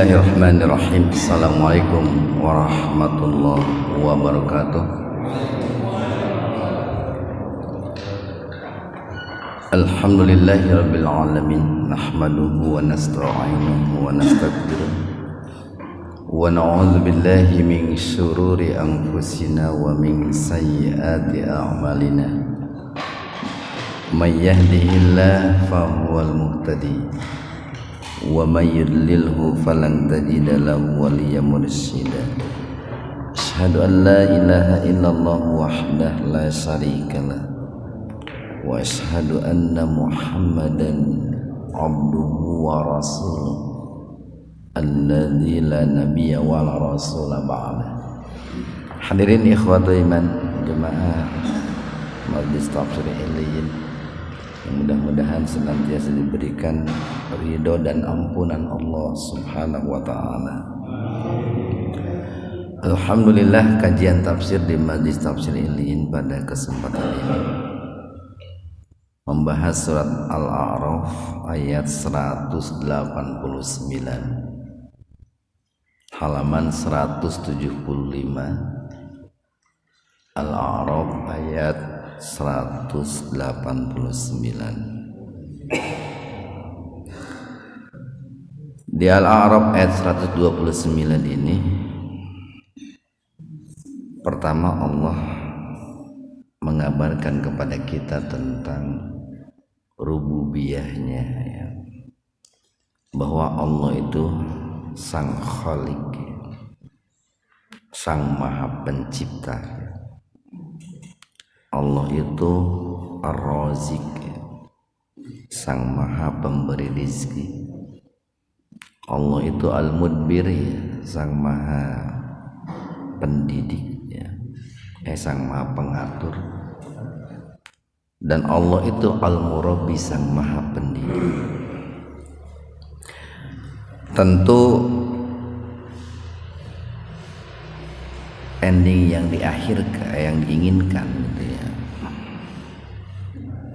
Bismillahirrahmanirrahim. Assalamualaikum warahmatullahi wabarakatuh. Alhamdulillahi rabbil alamin. Nahmaduhu wa nasta'inuhu wa nastaghfiruh. Wa na'udzu billahi min syururi anfusina wa min sayyiati a'malina. May yahdihillahu fahuwal muhtadi. Wa may yudlilhu falan tajida lahu waliyyan mursyida. Asyhadu an la ilaha illallah wahdahu la syarikalah wa asyhadu anna Muhammadan abduhu wa rasuluh alladzi la nabiyya wa la rasula ba'da. Hadirin ikhwatu iman jemaah Majelis Tafsir Illiyin, mudah-mudahan senantiasa diberikan ridho dan ampunan Allah Subhanahu wa taala. Alhamdulillah, kajian tafsir di Majelis Tafsir Illiyin pada kesempatan ini membahas surat Al-A'raf ayat 189 halaman 175. Al-A'raf ayat 189. Di Al-A'raf ayat 129 ini pertama Allah mengabarkan kepada kita tentang rububiyahnya, ya, bahwa Allah itu sang khalik, sang maha pencipta. Allah itu ar-razik, sang maha pemberi rizki. Allah itu al-mudbir, sang maha pendidik, sang maha pengatur. Dan Allah itu al-murabbi, sang maha pendidik. Tentu ending yang diakhirkan, yang diinginkan gitu ya,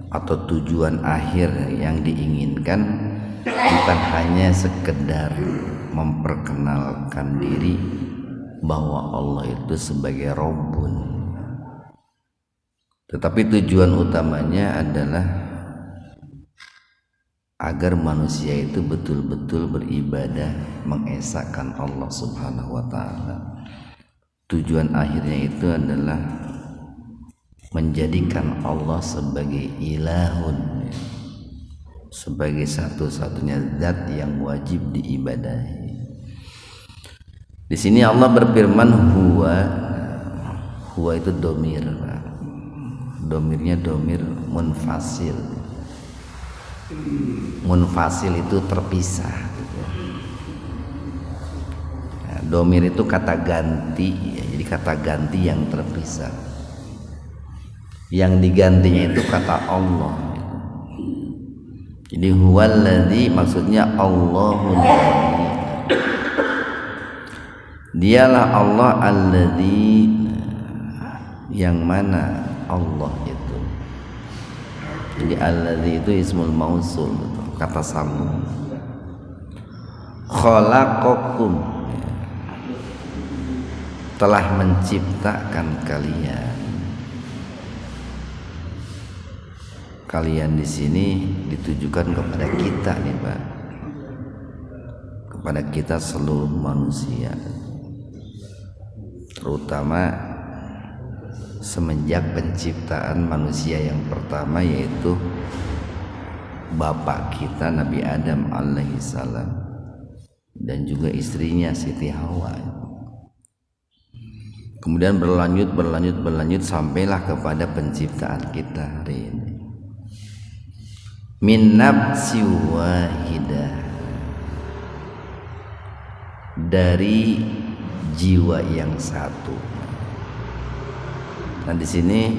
atau tujuan akhir yang diinginkan bukan hanya sekedar memperkenalkan diri bahwa Allah itu sebagai Rabbun, tetapi tujuan utamanya adalah agar manusia itu betul-betul beribadah mengesahkan Allah Subhanahu wa taala. Tujuan akhirnya itu adalah menjadikan Allah sebagai ilahun, sebagai satu-satunya zat yang wajib diibadahi. Di sini Allah berfirman huwa itu domir, domirnya domir munfasil. Munfasil itu terpisah. Nah, domir itu kata ganti, ya, jadi kata ganti yang terpisah. Yang digantinya itu kata Allah. Jadi huwallazi maksudnya Allahul ladzi. Dialah Allah alladzi, yang mana Allah itu. Jadi alladzi itu ismul mausul, kata sambung. Khalaqakum, telah menciptakan kalian. Kalian di sini ditujukan kepada kita nih, Pak. Kepada kita seluruh manusia. Terutama semenjak penciptaan manusia yang pertama, yaitu bapak kita Nabi Adam alaihissalam dan juga istrinya Siti Hawa. Kemudian berlanjut sampailah kepada penciptaan kita hari ini. Min nafsi wahidah, dari jiwa yang satu. Nah, di sini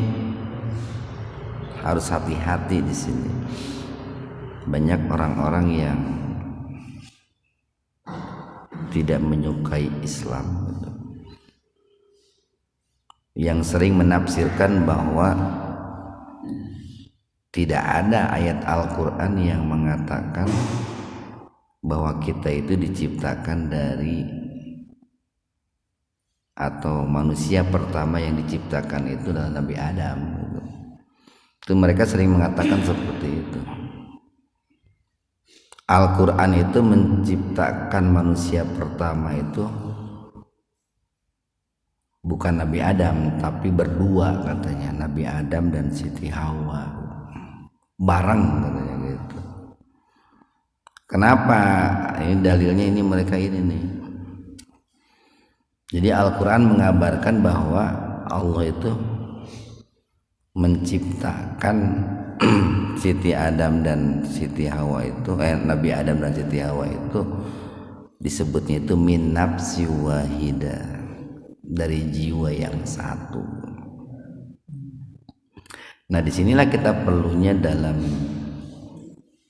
harus hati-hati di sini. Banyak orang-orang yang tidak menyukai Islam, yang sering menafsirkan bahwa tidak ada ayat Al-Quran yang mengatakan bahwa kita itu diciptakan dari, atau manusia pertama yang diciptakan itu adalah Nabi Adam. Itu mereka sering mengatakan seperti itu. Al-Quran itu menciptakan manusia pertama itu bukan Nabi Adam, tapi berdua katanya, Nabi Adam dan Siti Hawa bareng katanya gitu. Kenapa? Ini dalilnya ini mereka ini nih. Jadi Al-Quran mengabarkan bahwa Allah itu menciptakan Siti Adam dan Siti Hawa itu, Nabi Adam dan Siti Hawa itu disebutnya itu min nafsi wahidah, dari jiwa yang satu. Nah, disinilah kita perlunya dalam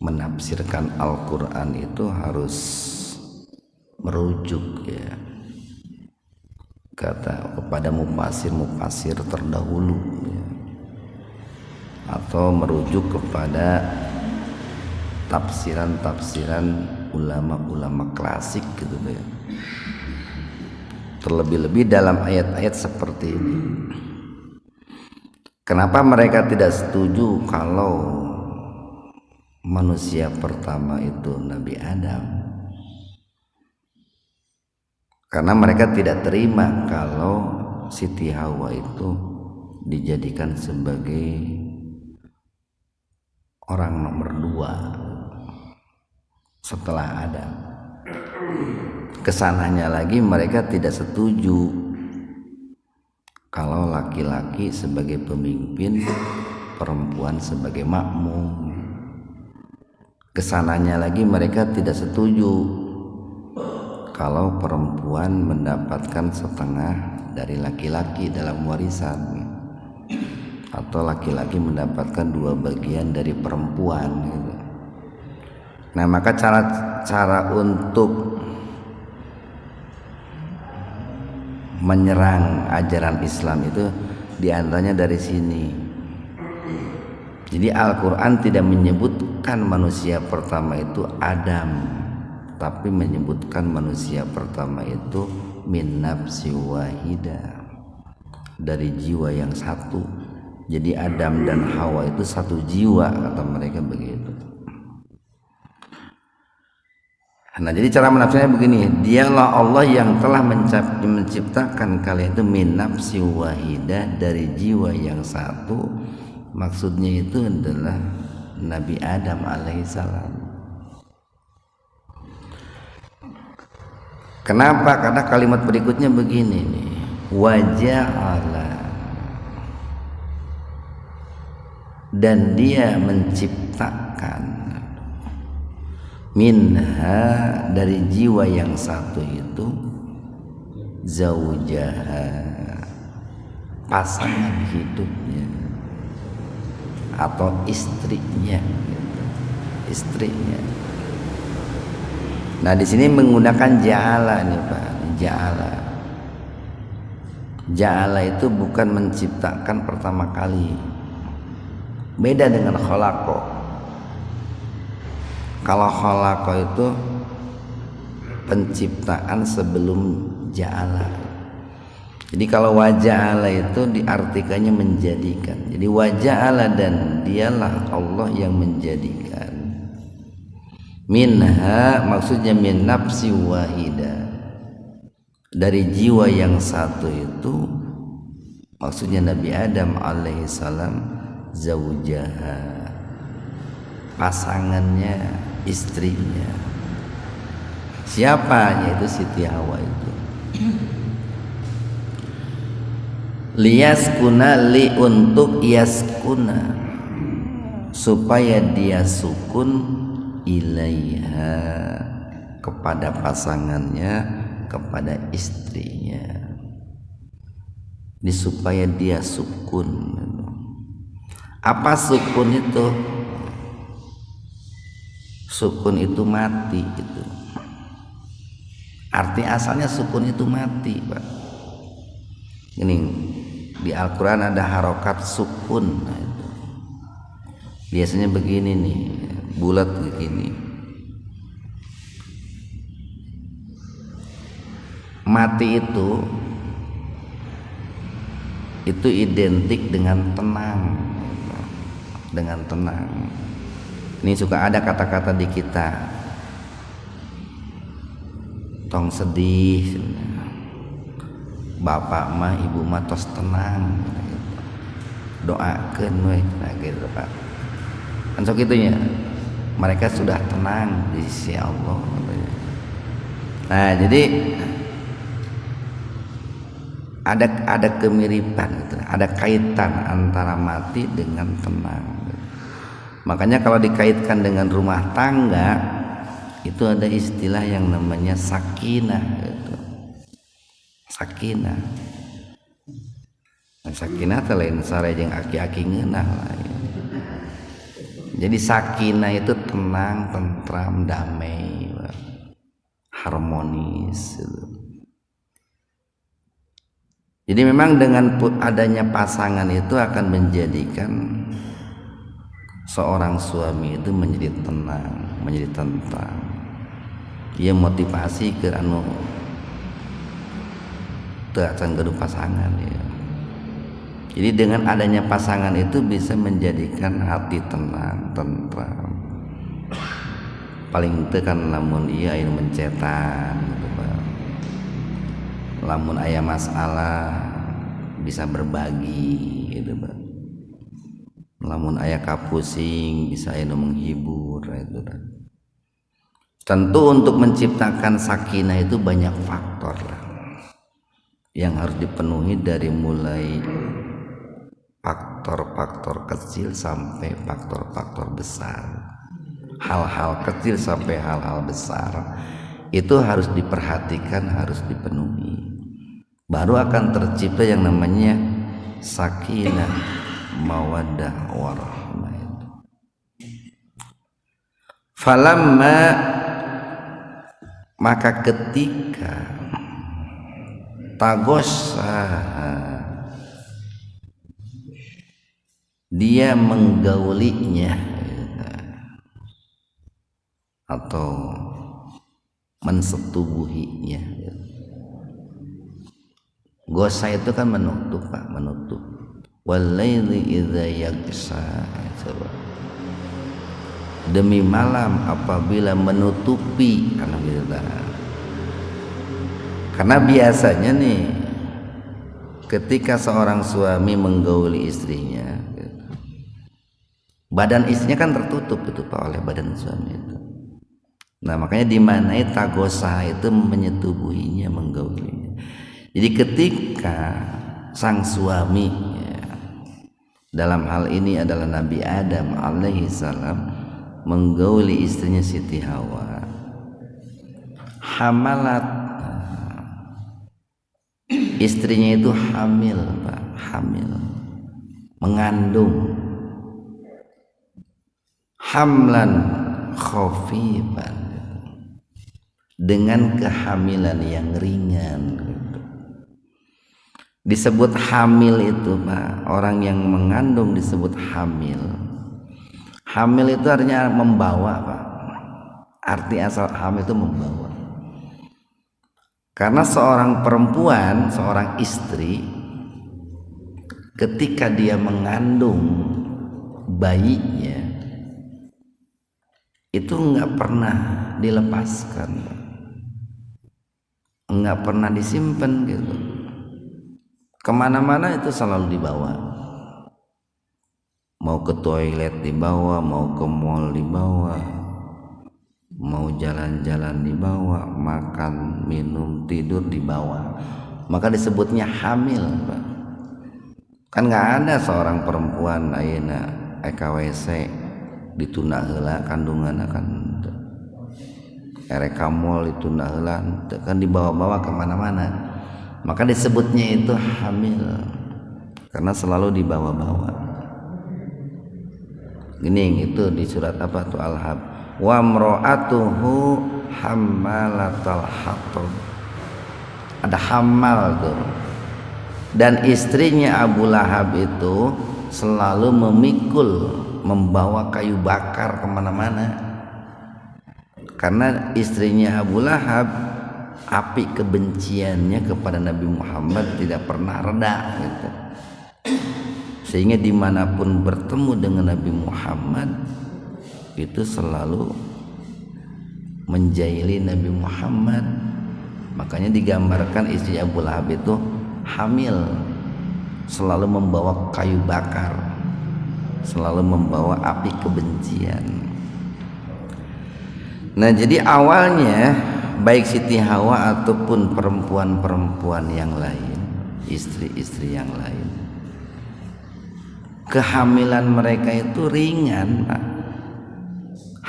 menafsirkan Al-Quran itu harus merujuk ya kepada mufasir terdahulu ya, atau merujuk kepada tafsiran ulama-ulama klasik gitu ya. Terlebih-lebih dalam ayat-ayat seperti ini. Kenapa mereka tidak setuju kalau manusia pertama itu Nabi Adam? Karena mereka tidak terima kalau Siti Hawa itu dijadikan sebagai orang nomor 2 setelah Adam. Kesananya lagi mereka tidak setuju kalau laki-laki sebagai pemimpin, perempuan sebagai makmum. Kesananya lagi mereka tidak setuju kalau perempuan mendapatkan setengah dari laki-laki dalam warisan, atau laki-laki mendapatkan 2 bagian dari perempuan gitu. Nah, maka cara untuk menyerang ajaran Islam itu diantaranya dari sini. Jadi Al-Quran tidak menyebutkan manusia pertama itu Adam, tapi menyebutkan manusia pertama itu min nafsi wahidah, dari jiwa yang satu. Jadi Adam dan Hawa itu satu jiwa, kata mereka begitu. Nah, jadi cara menafsirnya begini, dialah Allah yang telah menciptakan kalian itu min nafsi wahidah, dari jiwa yang satu. Maksudnya itu adalah Nabi Adam alaihissalam. Kenapa? Karena kalimat berikutnya begini nih, waja'ala, dan dia menciptakan minha, dari jiwa yang satu itu, zaujaha, pasangan hidupnya atau istrinya gitu. Istrinya. Nah, di sini menggunakan ja'ala nih Pak. Ja'ala itu bukan menciptakan pertama kali, beda dengan khalaqo. Kalau khalaqo itu penciptaan sebelum ja'ala. Jadi kalau waja'ala itu diartikannya menjadikan. Jadi waja'ala, dan dialah Allah yang menjadikan. Minha maksudnya min nafsi wahidah, dari jiwa yang satu itu maksudnya Nabi Adam alaihissalam, zaujaha, pasangannya, istrinya. Siapa? Yaitu Siti Hawa itu. Liyaskuna, li untuk yaskuna, supaya dia sukun, ilaiha, kepada pasangannya, kepada istrinya. Ini supaya dia sukun. Apa sukun itu? Sukun itu mati gitu. Arti asalnya sukun itu mati, Pak. Ini di Al-Quran ada harokat sukun. Nah, itu biasanya begini nih, bulat begini. mati itu identik dengan tenang, dengan tenang. Ini suka ada kata-kata di kita, tong sedih, bapak mah ibu mah tos tenang, doakeun we, nah gitu Pak. Kan sok itunya, mereka sudah tenang di sisi Allah. Nah jadi ada kemiripan gitu, ada kaitan antara mati dengan tenang. Makanya kalau dikaitkan dengan rumah tangga itu ada istilah yang namanya sakinah gitu. Sakinah. Nah, sakinah teh lain sareng aki-aki ngeunah lah. Ya. Jadi sakinah itu tenang, tentram, damai, harmonis gitu. Jadi memang dengan adanya pasangan itu akan menjadikan seorang suami itu menjadi tenang, menjadi tentram. Ia motivasi ke anu teu acan gaduh pasangan ya. Jadi dengan adanya pasangan itu bisa menjadikan hati tenang, tentram. Paling teu kan lamun ieu aya mencetan gitu Pak. Lamun aya masalah bisa berbagi gitu Pak. Lamun aya kapusing bisa aya menghibur itu Pak. Tentu untuk menciptakan sakinah itu banyak faktor lah yang harus dipenuhi, dari mulai faktor-faktor kecil sampai faktor-faktor besar. Hal-hal kecil sampai hal-hal besar itu harus diperhatikan, harus dipenuhi. Baru akan tercipta yang namanya sakinah, mawaddah, warahmah. Falamma, maka ketika tagossa, dia menggaulinya atau mensetubuhinya. Gosa itu kan menutup Pak, menutup. Walaili idza yaghsha, demi malam apabila menutupi, karena biasanya nih ketika seorang suami menggauli istrinya, badan istrinya kan tertutup itu Pak oleh badan suami itu. Nah makanya dimanai tagosa itu menyetubuhinya, menggaulinya. Jadi ketika sang suami ya, dalam hal ini adalah Nabi Adam alaihi salam menggauli istrinya Siti Hawa, hamalat, istrinya itu hamil Pak, hamil, mengandung, hamlan khafifan, dengan kehamilan yang ringan gitu. Disebut hamil itu Pak, orang yang mengandung disebut hamil. Hamil itu artinya membawa Pak. Arti asal hamil itu membawa. Karena seorang perempuan, seorang istri, ketika dia mengandung bayinya itu nggak pernah dilepaskan, nggak pernah disimpan gitu. Kemana-mana itu selalu dibawa. Mau ke toilet dibawa, mau ke mall dibawa, mau jalan-jalan dibawa, makan, minum, tidur dibawa. Maka disebutnya hamil Pak. Kan nggak ada seorang perempuan ayeuna EKWC ditunda heula kandunganna kan, erek mall ditunda heula kan, dibawa-bawa kemana-mana. Maka disebutnya itu hamil karena selalu dibawa-bawa. Gini itu di surat apa tuh, Al-Hab, wa mra'atuhu hammalatal hatab, ada hamal tuh. Dan istrinya Abu Lahab itu selalu memikul, membawa kayu bakar kemana-mana. Karena istrinya Abu Lahab api kebenciannya kepada Nabi Muhammad tidak pernah reda gitu. Sehingga dimanapun bertemu dengan Nabi Muhammad itu selalu menjaili Nabi Muhammad. Makanya digambarkan istri Abu Lahab itu hamil, selalu membawa kayu bakar, selalu membawa api kebencian. Nah, jadi awalnya baik Siti Hawa ataupun perempuan-perempuan yang lain, istri-istri yang lain, kehamilan mereka itu ringan, Pak.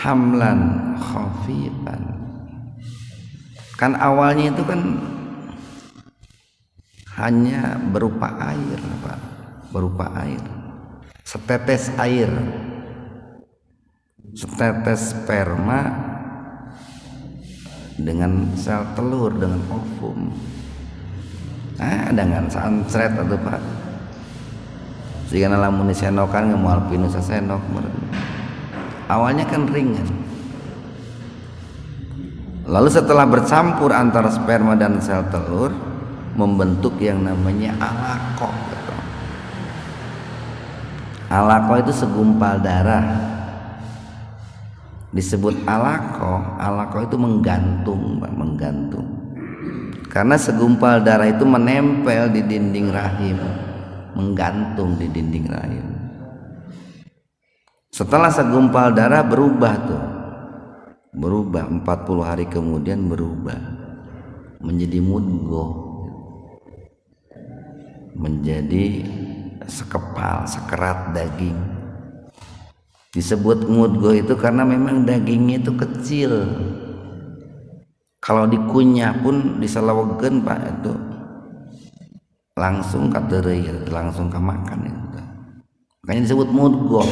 Hamlan khafifan. Kan awalnya itu kan hanya berupa air, Pak. Berupa air. Setetes air. Setetes sperma dengan sel telur, dengan ovum. Dengan sansret atau Pak. Sehingga lamun disenokan ngemual pinu sasenok. Awalnya kan ringan. Lalu setelah bercampur antara sperma dan sel telur membentuk yang namanya alaqah. Alaqah itu segumpal darah. Disebut alaqah, alaqah itu menggantung, menggantung. Karena segumpal darah itu menempel di dinding rahim, menggantung di dinding rahim. Setelah segumpal darah berubah tuh. Berubah 40 hari kemudian berubah menjadi mudghah. Menjadi sekepal, sekerat daging. Disebut mudghah itu karena memang dagingnya itu kecil. Kalau dikunyah pun diselewegeun Pak itu langsung katereuy, langsung kemakan itu. Makanya disebut mudghah.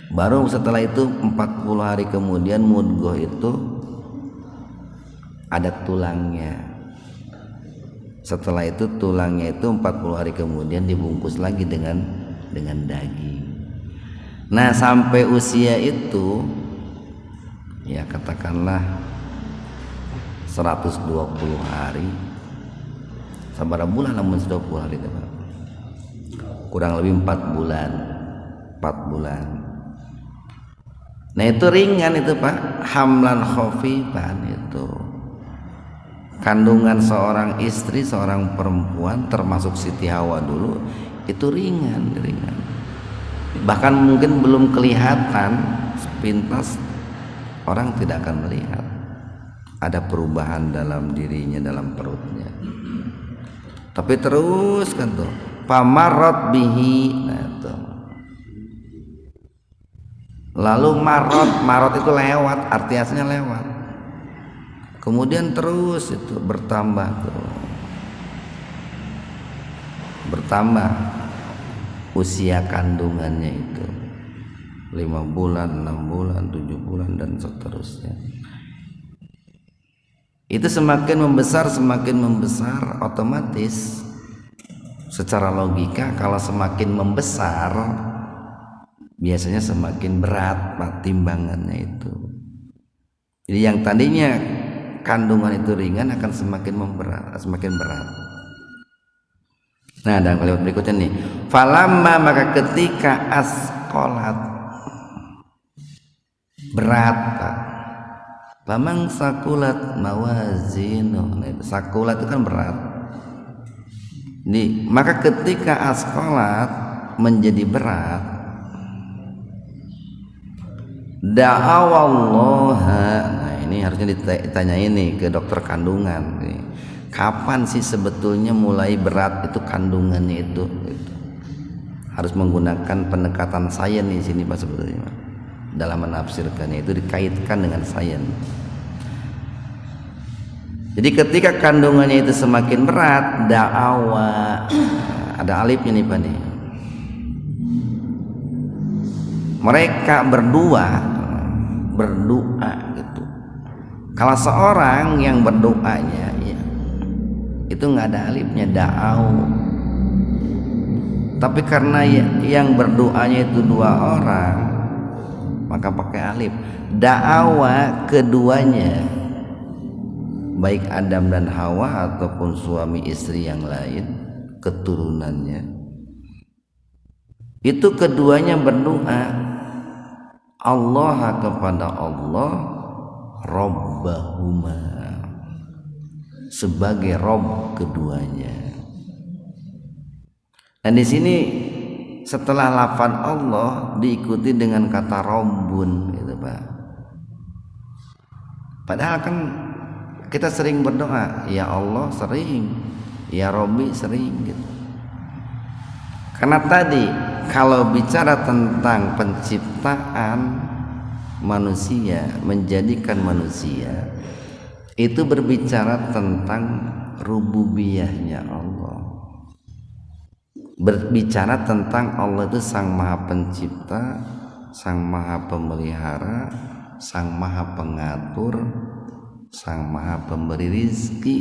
Baru setelah itu 40 hari kemudian mudghah itu ada tulangnya. Setelah itu tulangnya itu 40 hari kemudian dibungkus lagi dengan daging. Nah, sampai usia itu ya katakanlah 120 hari. Sabaraha bulan namun 120 hari itu, Pak. Kurang lebih 4 bulan. 4 bulan. Nah, itu ringan itu, Pak. Hamlan khafifan itu. Kandungan seorang istri, seorang perempuan termasuk Siti Hawa dulu itu ringan. Bahkan mungkin belum kelihatan sepintas orang tidak akan melihat ada perubahan dalam dirinya, dalam perutnya. Tapi terus kan tuh pamarrat bihi. Nah itu. Lalu marot itu lewat, arti aslinya lewat. Kemudian terus itu bertambah tuh. Bertambah usia kandungannya itu 5 bulan, 6 bulan, 7 bulan dan seterusnya. Itu semakin membesar otomatis secara logika kalau semakin membesar biasanya semakin berat timbangannya itu. Jadi yang tadinya kandungan itu ringan akan semakin berat. Nah, dan kalimat berikutnya nih, falamma maka ketika asqalat berat, pamang sakulat mawazinu. Nah, sakulat itu kan berat. Nih, maka ketika asqalat menjadi berat, da'awallaha. Nah, ini harusnya ditanya ini ke dokter kandungan nih. Kapan sih sebetulnya mulai berat itu kandungannya itu? Harus menggunakan pendekatan sains di sini Pak sebetulnya. Dalam menafsirkannya itu dikaitkan dengan sains. Jadi ketika kandungannya itu semakin berat, da'awa, ada alifnya nih Pak nih. Mereka berdoa gitu. Kalau seorang yang berdoanya ya, itu nggak ada alifnya, da'au. Tapi karena yang berdoanya itu 2 orang, maka pakai alif. Da'awa keduanya. baik Adam dan Hawa ataupun suami istri yang lain, keturunannya, itu keduanya berdoa Allah kepada Allah Rabbahuma sebagai Rabb keduanya. Dan di sini setelah lafaz Allah diikuti dengan kata Rabbun gitu Pak. Padahal kan kita sering berdoa ya Allah sering, ya Robbi sering gitu. Karena tadi kalau bicara tentang penciptaan manusia, menjadikan manusia, itu berbicara tentang rububiyahnya Allah. Berbicara tentang Allah itu sang maha pencipta, sang maha pemelihara, sang maha pengatur, sang maha pemberi rizki.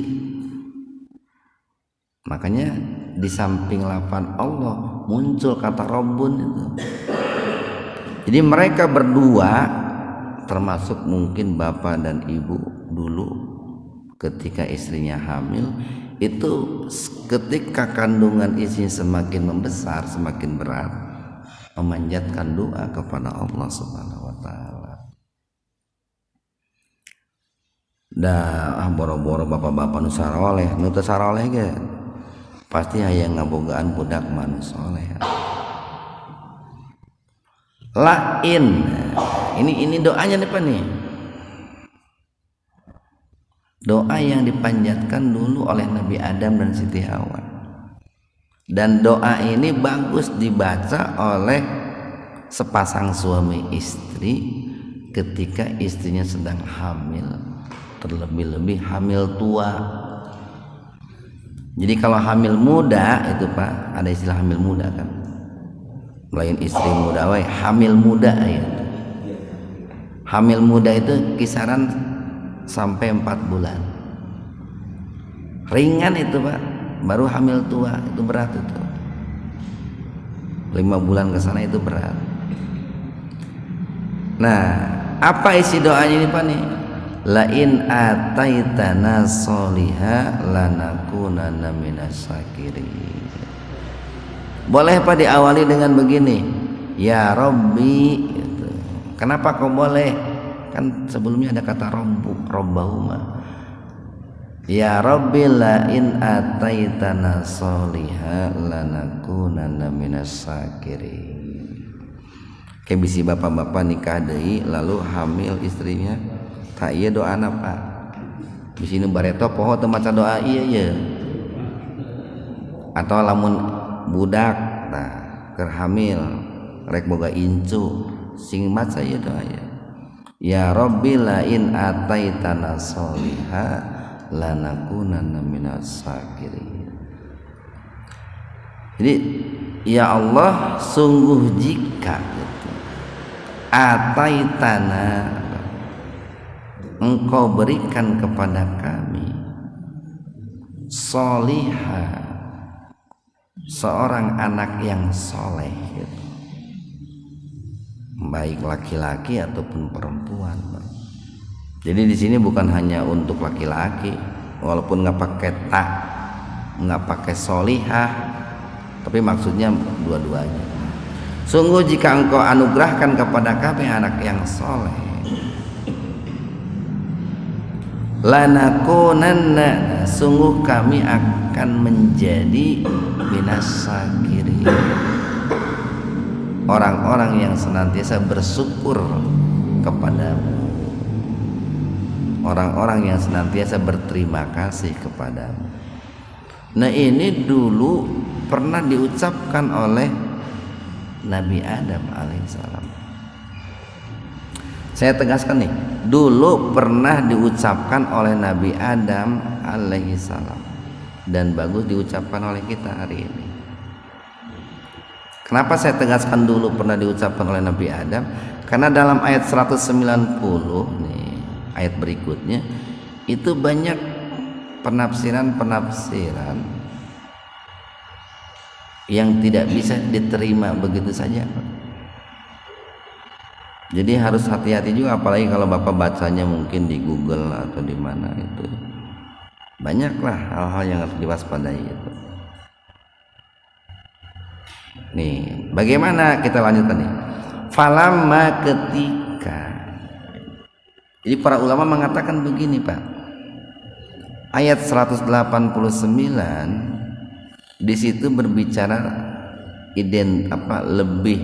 Makanya di samping lafaz Allah muncul kata Rabbun itu. Jadi mereka berdua, termasuk mungkin bapak dan ibu dulu ketika istrinya hamil, itu ketika kandungan istrinya semakin membesar, semakin berat, memanjatkan doa kepada Allah Subhanahu wa taala. Dah boro-boro bapak-bapak nu saroleh, nu teu saroleh ge pasti aya ngabogaan budak manu soleh. Lain. Ini doanya nih Pak nih. Doa yang dipanjatkan dulu oleh Nabi Adam dan Siti Hawa. Dan doa ini bagus dibaca oleh sepasang suami istri ketika istrinya sedang hamil, terlebih-lebih hamil tua. Jadi kalau hamil muda itu Pak, ada istilah hamil muda kan. Lain istri muda wae, hamil muda ya. Hamil muda itu kisaran sampai 4 bulan. Ringan itu Pak, baru hamil tua itu berat itu. 5 bulan ke sana itu berat. Nah, apa isi doanya ini Pak nih? Lain ataitana soliha lanakunanna minasyakirin. Boleh Pak diawali dengan begini, ya Rabbi gitu. Kenapa kok boleh? Kan sebelumnya ada kata Rabbahuma. Ya Rabbi lain ataitana soliha lanakunanna minasyakirin. Kayak bisi bapak-bapak nikah deui lalu hamil istrinya. Tak iya doa apa? Di sini bareto poho teu maca doa iya. Atau lamun budak nah keur hamil rek boga incu sing maca ieu doa ya. Ya Rabbi lain ataitana sholiha lanakunanna minas syakirin. Jadi ya Allah sungguh jika gitu, ataitana Engkau berikan kepada kami solihah, seorang anak yang soleh gitu. Baik laki-laki ataupun perempuan. Jadi di sini bukan hanya untuk laki-laki, walaupun nggak pakai tak, nggak pakai solihah, tapi maksudnya dua-duanya. Sungguh jika Engkau anugerahkan kepada kami anak yang soleh, lanakunanna, sungguh kami akan menjadi minasyakirin, orang-orang yang senantiasa bersyukur kepadamu, orang-orang yang senantiasa berterima kasih kepadamu. Nah ini dulu pernah diucapkan oleh Nabi Adam alaihissalam. Saya tegaskan nih, dulu pernah diucapkan oleh Nabi Adam alaihissalam dan bagus diucapkan oleh kita hari ini. Kenapa saya tegaskan dulu pernah diucapkan oleh Nabi Adam? Karena dalam ayat 190 nih, ayat berikutnya itu banyak penafsiran yang tidak bisa diterima begitu saja. Jadi harus hati-hati juga, apalagi kalau Bapak bacanya mungkin di Google atau di mana itu. Banyaklah hal-hal yang harus diwaspadai itu. Nih, bagaimana kita lanjutkan nih? Falamma ketika. Jadi para ulama mengatakan begini, Pak. Ayat 189 di situ berbicara lebih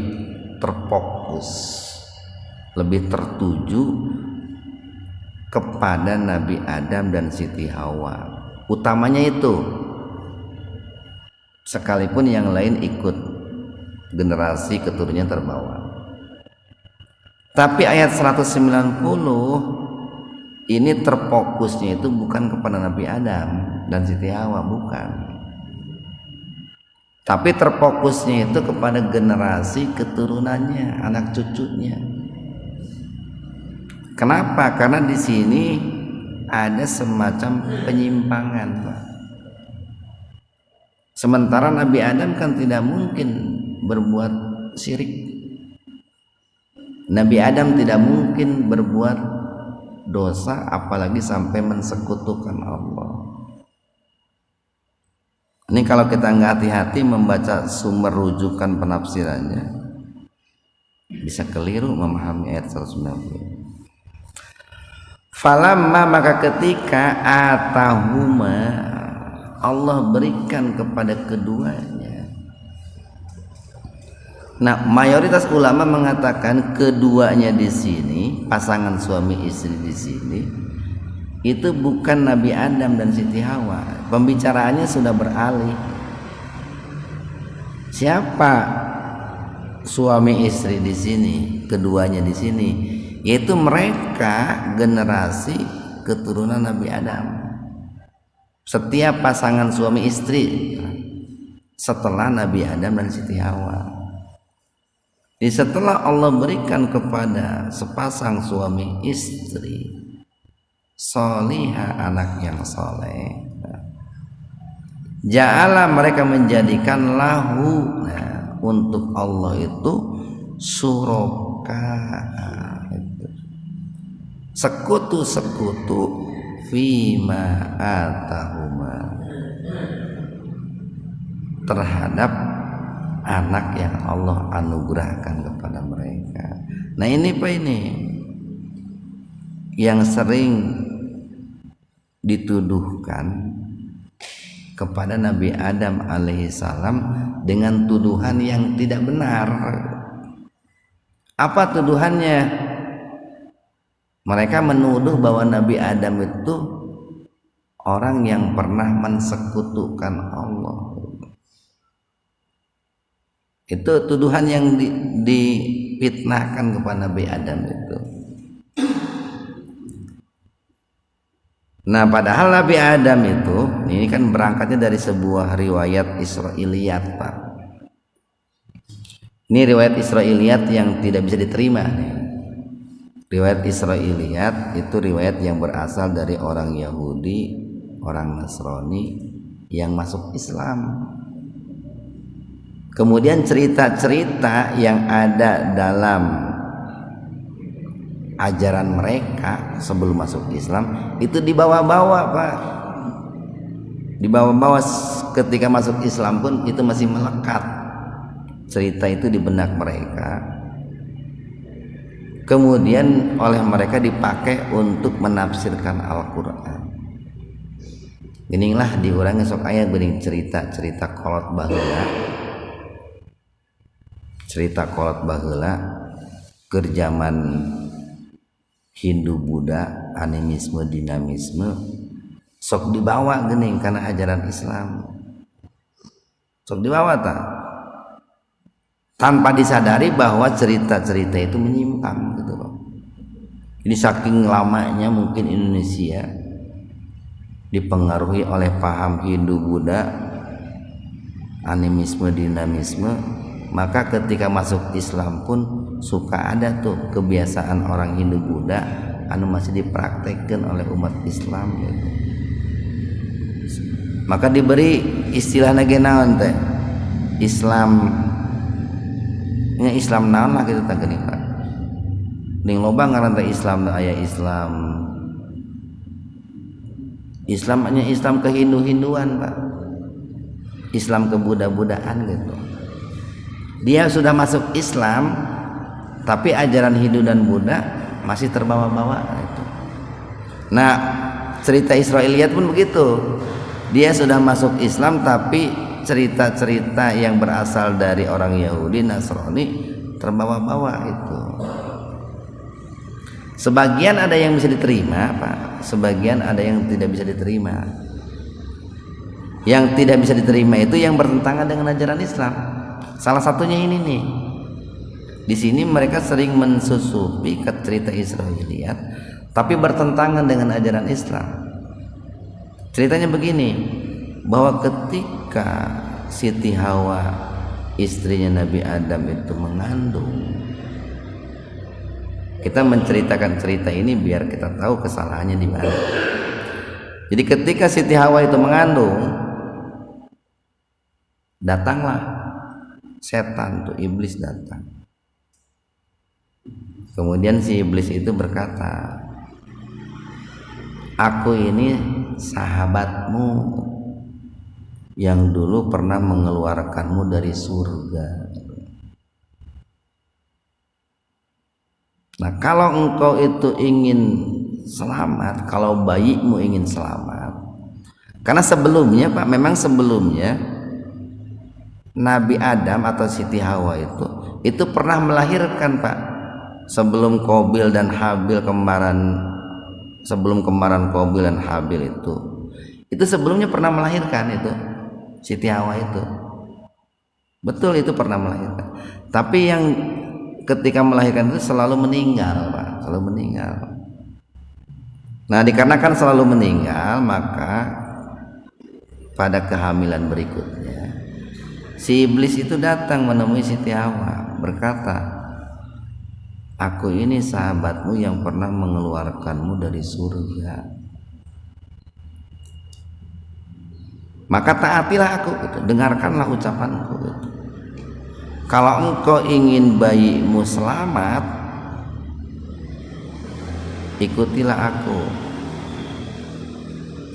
terfokus, lebih tertuju kepada Nabi Adam dan Siti Hawa. Utamanya itu. Sekalipun yang lain ikut, generasi keturunannya terbawa. Tapi ayat 190 ini terfokusnya itu bukan kepada Nabi Adam dan Siti Hawa, bukan. Tapi terfokusnya itu kepada generasi keturunannya, anak cucunya. Kenapa? Karena di sini ada semacam penyimpangan, Pak. Sementara Nabi Adam kan tidak mungkin berbuat syirik. Nabi Adam tidak mungkin berbuat dosa, apalagi sampai mensekutukan Allah. Ini kalau kita nggak hati-hati membaca sumber rujukan penafsirannya, bisa keliru memahami ayat 190. Falamma, maka ketika atahuma, Allah berikan kepada keduanya. Nah, mayoritas ulama mengatakan keduanya di sini, pasangan suami istri di sini, itu bukan Nabi Adam dan Siti Hawa. Pembicaraannya sudah beralih. Siapa suami istri di sini? Keduanya di sini, yaitu mereka generasi keturunan Nabi Adam. Setiap pasangan suami istri setelah Nabi Adam dan Siti Hawa. Jadi setelah Allah berikan kepada sepasang suami istri solihah, anak yang soleh, ja'ala, mereka menjadikan lahu, untuk Allah itu suraka, sekutu-sekutu, fima atahuma, terhadap anak yang Allah anugerahkan kepada mereka. Nah ini Pak, ini yang sering dituduhkan kepada Nabi Adam alaihissalam dengan tuduhan yang tidak benar. Apa tuduhannya? Mereka menuduh bahwa Nabi Adam itu orang yang pernah mensekutukan Allah. Itu tuduhan yang difitnahkan kepada Nabi Adam itu. Nah, padahal Nabi Adam itu ini kan berangkatnya dari sebuah riwayat Israiliyat, Pak. Ini riwayat Israiliyat yang tidak bisa diterima nih. Riwayat Israiliyat itu riwayat yang berasal dari orang Yahudi, orang Nasrani yang masuk Islam. Kemudian cerita-cerita yang ada dalam ajaran mereka sebelum masuk Islam itu dibawa-bawa, Pak. Dibawa-bawa ketika masuk Islam pun itu masih melekat. Cerita itu di benak mereka. Kemudian oleh mereka dipakai untuk menafsirkan Al-Qur'an. Inilah diurangi sok aya geuning cerita-cerita kolot baheula. Cerita kolot baheula keur zaman Hindu Buddha, animisme, dinamisme sok dibawa geuning karena ajaran Islam. Sok dibawa tak? Tanpa disadari bahwa cerita-cerita itu menyimpang gitu loh. Ini saking lamanya mungkin Indonesia dipengaruhi oleh paham Hindu Buddha, animisme, dinamisme, maka ketika masuk Islam pun suka ada tuh kebiasaan orang Hindu Buddha anu masih dipraktekkan oleh umat Islam gitu. Maka diberi istilah nage naon teh? Islam. Nya Islam naon lah gitu tah geuning Pak. Ning loba ngaran teh Islam, aya Islam Islam hanya Islam kehindu-hinduan Pak, Islam kebuda-budaan gitu. Dia sudah masuk Islam tapi ajaran Hindu dan Buddha masih terbawa-bawa gitu. Nah cerita Israiliyat pun begitu, dia sudah masuk Islam tapi cerita-cerita yang berasal dari orang Yahudi Nasrani terbawa-bawa itu. Sebagian ada yang bisa diterima Pak, sebagian ada yang tidak bisa diterima. Yang tidak bisa diterima itu yang bertentangan dengan ajaran Islam. Salah satunya ini nih. Di sini mereka sering mensusupi ke cerita Israiliyat tapi bertentangan dengan ajaran Islam. Ceritanya begini, bahwa ketika Siti Hawa istrinya Nabi Adam itu mengandung, kita menceritakan cerita ini biar kita tahu kesalahannya di mana. Jadi ketika Siti Hawa itu mengandung, datanglah setan tuh, iblis datang. Kemudian si iblis itu berkata, aku ini sahabatmu yang dulu pernah mengeluarkanmu dari surga. Nah kalau engkau itu ingin selamat, kalau bayimu ingin selamat, karena sebelumnya Pak, memang sebelumnya Nabi Adam atau Siti Hawa itu pernah melahirkan Pak, sebelum Qabil dan Habil sebelum kembaran Qabil dan Habil itu sebelumnya pernah melahirkan itu Siti Hawa itu, betul itu pernah melahirkan. Tapi yang ketika melahirkan itu selalu meninggal Pak, selalu meninggal. Nah dikarenakan selalu meninggal, maka pada kehamilan berikutnya si iblis itu datang menemui Siti Hawa, berkata, aku ini sahabatmu yang pernah mengeluarkanmu dari surga, maka taatilah aku gitu, dengarkanlah ucapanku gitu. Kalau engkau ingin bayimu selamat, ikutilah aku,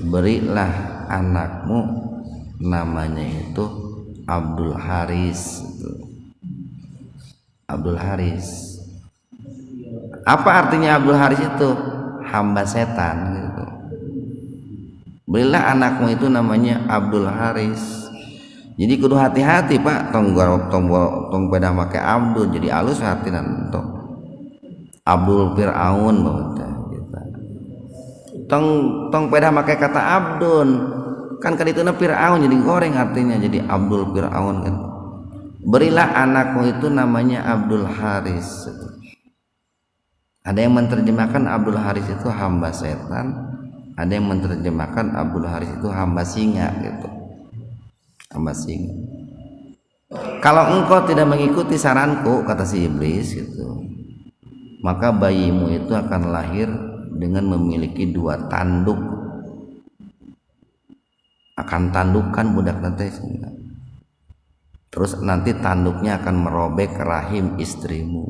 berilah anakmu namanya itu Abdul Haris. Abdul Haris, apa artinya Abdul Haris itu? Hamba setan gitu. Berilah anakmu itu namanya Abdul Haris. Jadi kudu hati-hati Pak, tong pada make Abdul jadi alus hati nanti. Abdul Fir'aun gitu. Tong pada make kata Abdul, kan kadituna Fir'aun jadi goreng artinya, jadi Abdul Fir'aun kan. Berilah anakmu itu namanya Abdul Haris. Ada yang menerjemahkan Abdul Haris itu hamba setan, ada yang menerjemahkan Abdul Haris itu hamba singa gitu, hamba singa. Kalau engkau tidak mengikuti saranku, kata si iblis gitu, maka bayimu itu akan lahir dengan memiliki 2 tanduk, akan tandukan budak nanti, terus nanti tanduknya akan merobek rahim istrimu.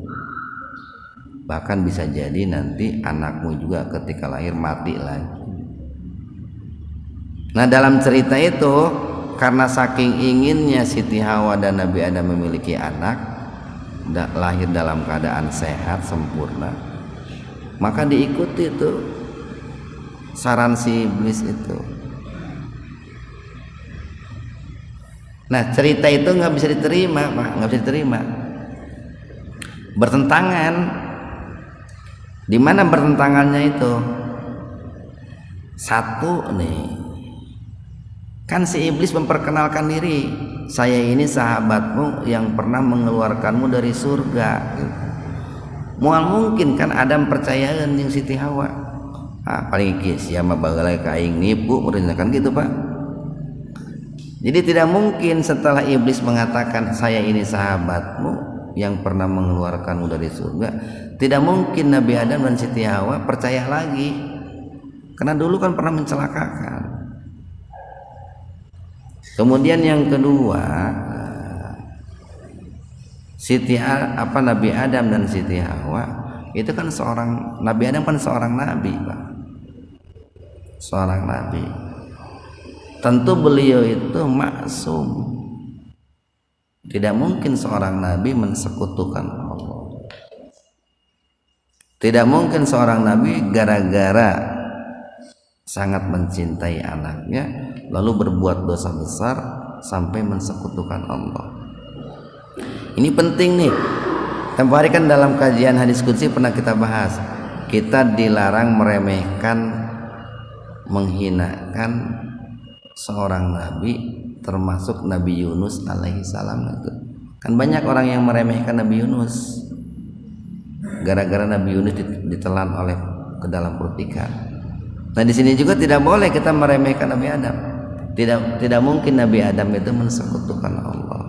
Bahkan bisa jadi nanti anakmu juga ketika lahir mati lagi. Nah dalam cerita itu, karena saking inginnya Siti Hawa dan Nabi Adam memiliki anak, lahir dalam keadaan sehat sempurna, maka diikuti itu saran si iblis itu. Nah cerita itu nggak bisa diterima Pak, nggak bisa diterima, bertentangan. Di mana bertentangannya itu? Satu nih, kan si iblis memperkenalkan diri, saya ini sahabatmu yang pernah mengeluarkanmu dari surga gitu. Mual mungkin kan Adam percayaan yang Siti Hawa, paling siapa bagalai kaing nipu merinakan gitu Pak. Jadi tidak mungkin setelah iblis mengatakan saya ini sahabatmu yang pernah mengeluarkanmu dari surga, tidak mungkin Nabi Adam dan Siti Hawa percaya lagi, karena dulu kan pernah mencelakakan. Kemudian yang kedua, Nabi Adam dan Siti Hawa itu kan Nabi Adam kan seorang nabi Pak. seorang nabi. Tentu beliau itu maksum. Tidak mungkin seorang nabi mensekutukan Allah. Tidak mungkin seorang nabi gara-gara sangat mencintai anaknya lalu berbuat dosa besar sampai mensekutukan Allah. Ini penting nih. Tempoh hari kan dalam kajian hadis qudsi pernah kita bahas, kita dilarang meremehkan, menghinakan seorang nabi, termasuk Nabi Yunus alaihi salam. Itu kan banyak orang yang meremehkan Nabi Yunus gara-gara Nabi Yunus ditelan oleh ke dalam perut ikan. Nah di sini juga tidak boleh kita meremehkan Nabi Adam. Tidak mungkin Nabi Adam itu mensekutukan Allah.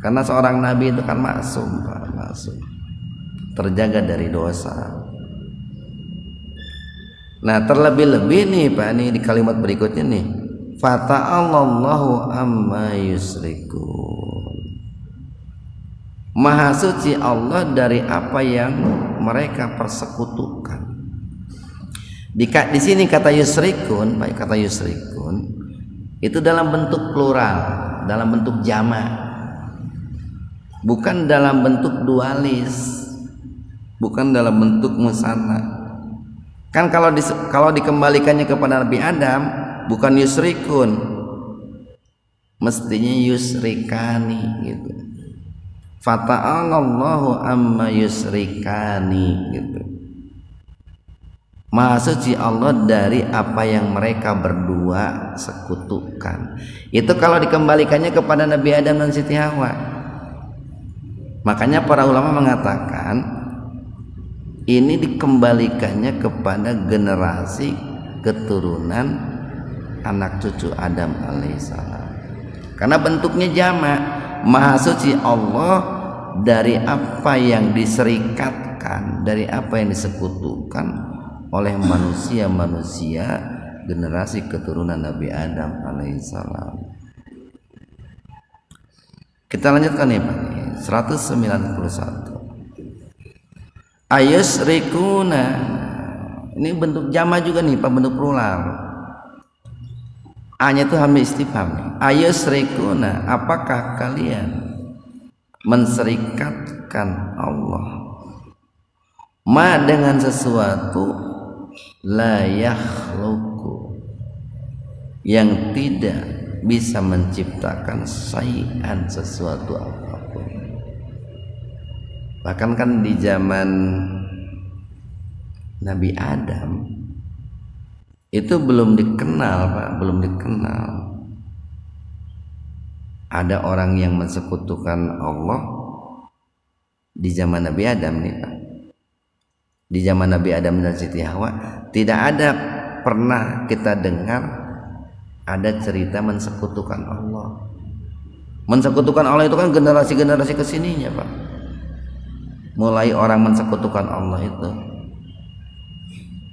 Karena seorang nabi itu kan maksum, Pak, maksum. Terjaga dari dosa. Nah, terlebih-lebih nih Pak, ini di kalimat berikutnya nih. Fata'allahu amma yusrikun. Maha suci Allah dari apa yang mereka persekutukan. Di sini kata yusrikun, baik kata yusrikun itu dalam bentuk plural, dalam bentuk jamak, bukan dalam bentuk dualis, bukan dalam bentuk musanna. Kan kalau dikembalikannya kepada Nabi Adam bukan yusrikun, mestinya yusrikani gitu. Fata'allahu amma yusrikani gitu. Maha suci Allah dari apa yang mereka berdua sekutukan. Itu kalau dikembalikannya kepada Nabi Adam dan Siti Hawa. Makanya para ulama mengatakan ini dikembalikannya kepada generasi keturunan anak cucu Adam alaihissalam. Karena bentuknya jamak. Maha suci Allah dari apa yang diserikatkan, dari apa yang disekutukan oleh manusia-manusia generasi keturunan Nabi Adam alaihissalam. Kita lanjutkan ya Pak, 191. Ayusrikuna, ini bentuk jama juga nih Pak, bentuk plural. A-nya itu hamil istifham. Ayusrikuna, apakah kalian menserikatkan Allah ma dengan sesuatu la yakhluqu yang tidak bisa menciptakan syai'an sesuatu apapun. Bahkan kan di zaman Nabi Adam itu belum dikenal Pak, belum dikenal ada orang yang mensekutukan Allah di zaman Nabi Adam nih Pak. Di zaman Nabi Adam dan Siti Hawa tidak ada pernah kita dengar ada cerita mensekutukan Allah. Mensekutukan Allah itu kan generasi-generasi kesininya Pak. Mulai orang mensekutukan Allah itu.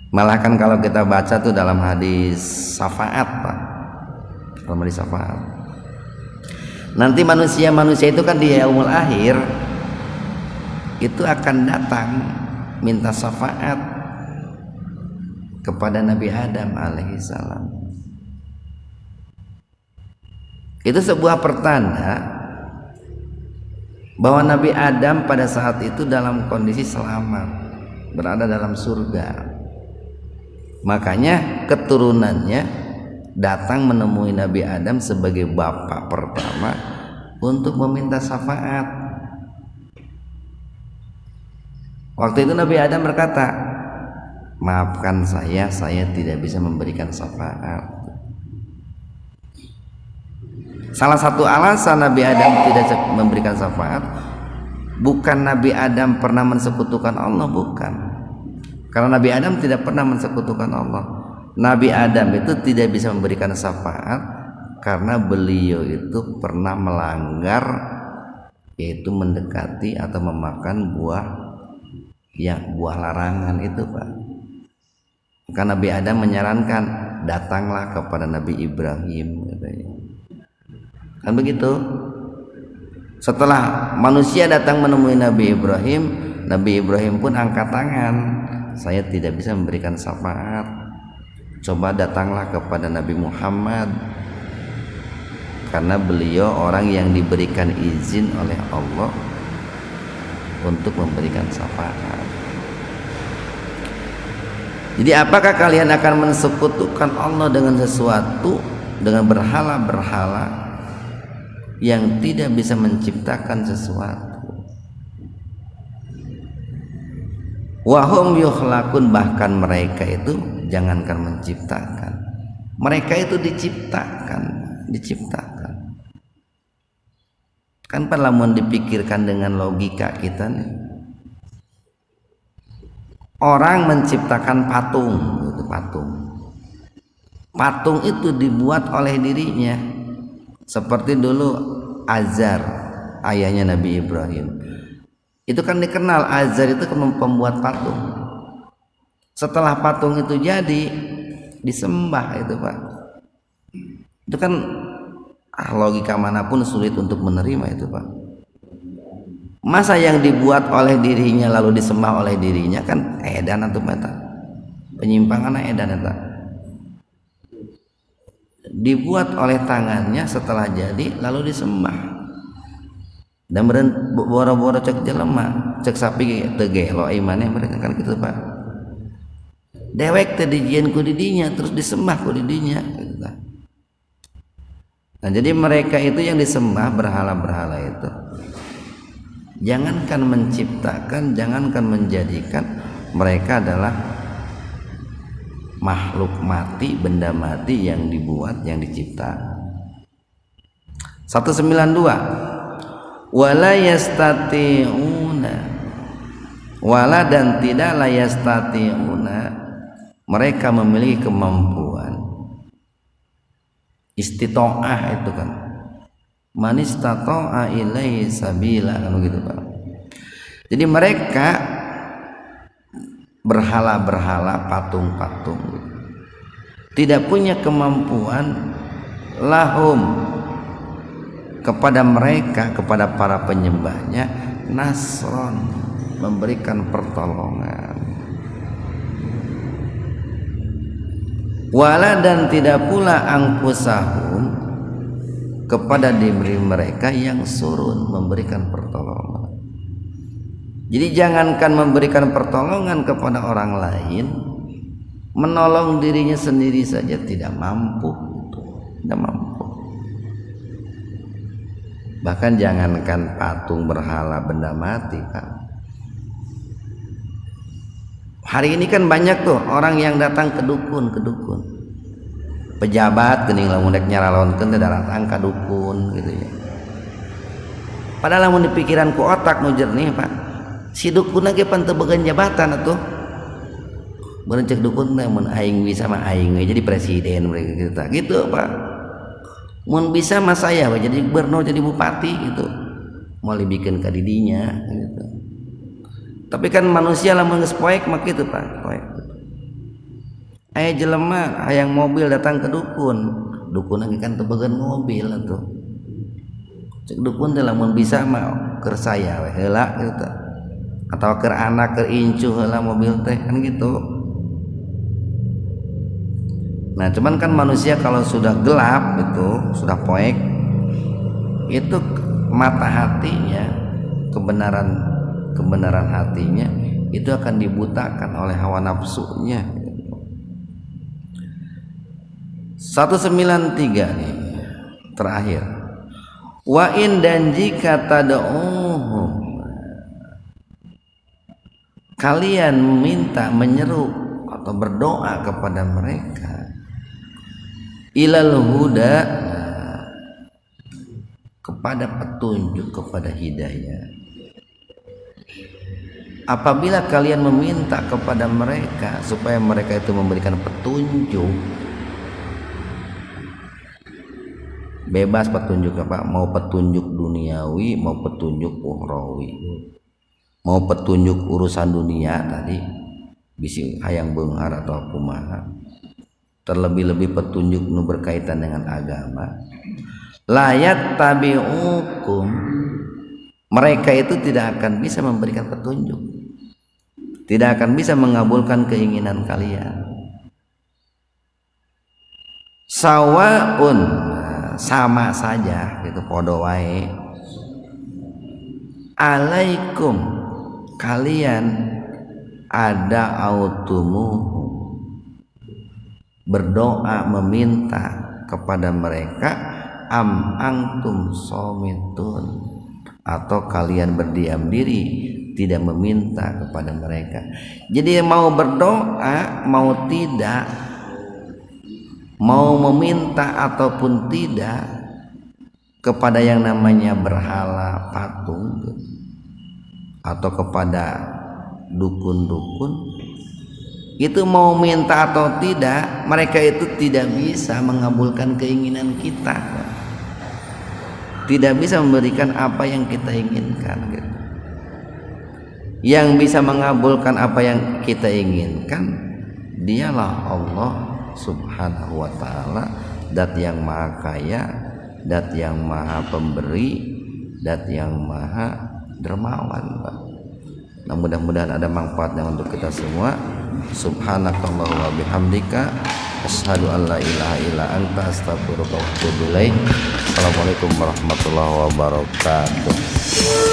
Malah kan kalau kita baca tuh dalam hadis syafaat Pak, dalam hadis syafaat. Nanti manusia-manusia itu kan di yaumul akhir itu akan datang minta syafaat kepada Nabi Adam alaihissalam. Itu sebuah pertanda bahwa Nabi Adam pada saat itu dalam kondisi selamat, berada dalam surga. Makanya keturunannya datang menemui Nabi Adam sebagai bapak pertama untuk meminta syafaat. Waktu itu Nabi Adam berkata, maafkan saya tidak bisa memberikan syafaat. Salah satu alasan Nabi Adam tidak memberikan syafaat bukan Nabi Adam pernah mensekutukan Allah, bukan. Karena Nabi Adam tidak pernah mensekutukan Allah. Nabi Adam itu tidak bisa memberikan syafaat karena beliau itu pernah melanggar, yaitu mendekati atau memakan buah larangan itu Pak. Karena Nabi Adam menyarankan datanglah kepada Nabi Ibrahim katanya. Kan begitu. Setelah manusia datang menemui Nabi Ibrahim pun angkat tangan, saya tidak bisa memberikan syafaat Coba datanglah kepada Nabi Muhammad, karena beliau orang yang diberikan izin oleh Allah untuk memberikan syafaat. Jadi apakah kalian akan mensekutukan Allah dengan sesuatu, dengan berhala-berhala yang tidak bisa menciptakan sesuatu? Wahum yukhlaqun, bahkan mereka itu jangankan menciptakan, mereka itu diciptakan. Kan lamun dipikirkan dengan logika kita nih, orang menciptakan patung itu dibuat oleh dirinya, seperti dulu Azar, ayahnya Nabi Ibrahim. Itu kan dikenal, Azar itu pembuat patung. Setelah patung itu jadi, disembah itu Pak. Itu kan logika manapun sulit untuk menerima itu Pak. Masa yang dibuat oleh dirinya lalu disembah oleh dirinya, kan edan atau mata penyimpangan edan eta. Dibuat oleh tangannya setelah jadi lalu disembah, dan boro-boro cek jelema, cek sapi tegelo imane mereka kan gitu Pak. Dewek teh dijieun ku didinya terus disembah ku didinya gitu. Nah, jadi mereka itu yang disembah, berhala-berhala itu, jangankan menciptakan, jangankan menjadikan, mereka adalah makhluk mati, benda mati yang dibuat, yang dicipta. 192 wala yastati'una, wala dan tidak la yastati'una, mereka memiliki kemampuan. Istito'ah itu kan, man istato'a ilaihi sabila, kan begitu Pak. Jadi mereka berhala-berhala, patung-patung tidak punya kemampuan lahum kepada mereka, kepada para penyembahnya, nasron, memberikan pertolongan. Wala dan tidak pula angkusahum, kepada diri mereka yang surun, memberikan pertolongan. Jadi jangankan memberikan pertolongan kepada orang lain, menolong dirinya sendiri saja tidak mampu. Bahkan jangankan patung, berhala, benda mati Pak. Hari ini kan banyak tuh orang yang datang ke dukun, pejabat geuning lamun rek nyaralonkeun teh datang ka dukun gitu ya. Padahal lamun dipikiran ku otak nu jernih Pak, si dukun ge pan teu beugeun jabatan atuh. Mun cek dukun teh mun aing bisa mah aing we jadi presiden mereka gitu. Gitu Pak. Mun bisa mah saya we jadi gubernur, jadi bupati gitu. Mau dibikin ka didinya gitu. Tapi kan manusia lamun geus poek mah kitu Pak, poek. Aya jelema hayang mobil datang ke dukun lagi kan teu beugeun mobil atuh. Cek dukun teh lamun bisa mah keur saya we heula gitu. Atau keur anak keur incu heula mobil teh kan gitu. Nah, cuman kan manusia kalau sudah gelap itu, sudah poek, itu mata hatinya, kebenaran hatinya itu akan dibutakan oleh hawa nafsunya. 193 nih terakhir. Wa in, dan jika tad'uhum, kalian minta, menyeru atau berdoa kepada mereka, ilal huda, kepada petunjuk, kepada hidayah. Apabila kalian meminta kepada mereka supaya mereka itu memberikan petunjuk, bebas petunjuk apa, mau petunjuk duniawi, mau petunjuk ukhrawi, mau petunjuk urusan dunia tadi bisi hayang beunghar atau kumaha, terlebih-lebih petunjuk nu berkaitan dengan agama, layat tabi'ukum, mereka itu tidak akan bisa memberikan petunjuk, tidak akan bisa mengabulkan keinginan kalian. sawaun, sama saja gitu, podo wae. Alaikum, kalian ada autumuhu, berdoa meminta kepada mereka, am antum somitun, atau kalian berdiam diri tidak meminta kepada mereka. Jadi mau berdoa mau tidak, mau meminta ataupun tidak kepada yang namanya berhala, patung, atau kepada dukun-dukun, itu mau minta atau tidak, mereka itu tidak bisa mengabulkan keinginan kita, tidak bisa memberikan apa yang kita inginkan gitu. Yang bisa mengabulkan apa yang kita inginkan dialah Allah Subhanahu wa ta'ala, Dat yang maha kaya, Dat yang maha pemberi, Dat yang maha dermawan. Nah, mudah-mudahan ada manfaatnya untuk kita semua. Subhanakallahumma bihamdika asyhadu an la ilaha illa anta astaghfiruka wa atubu ilaik. Assalamualaikum warahmatullahi wabarakatuh.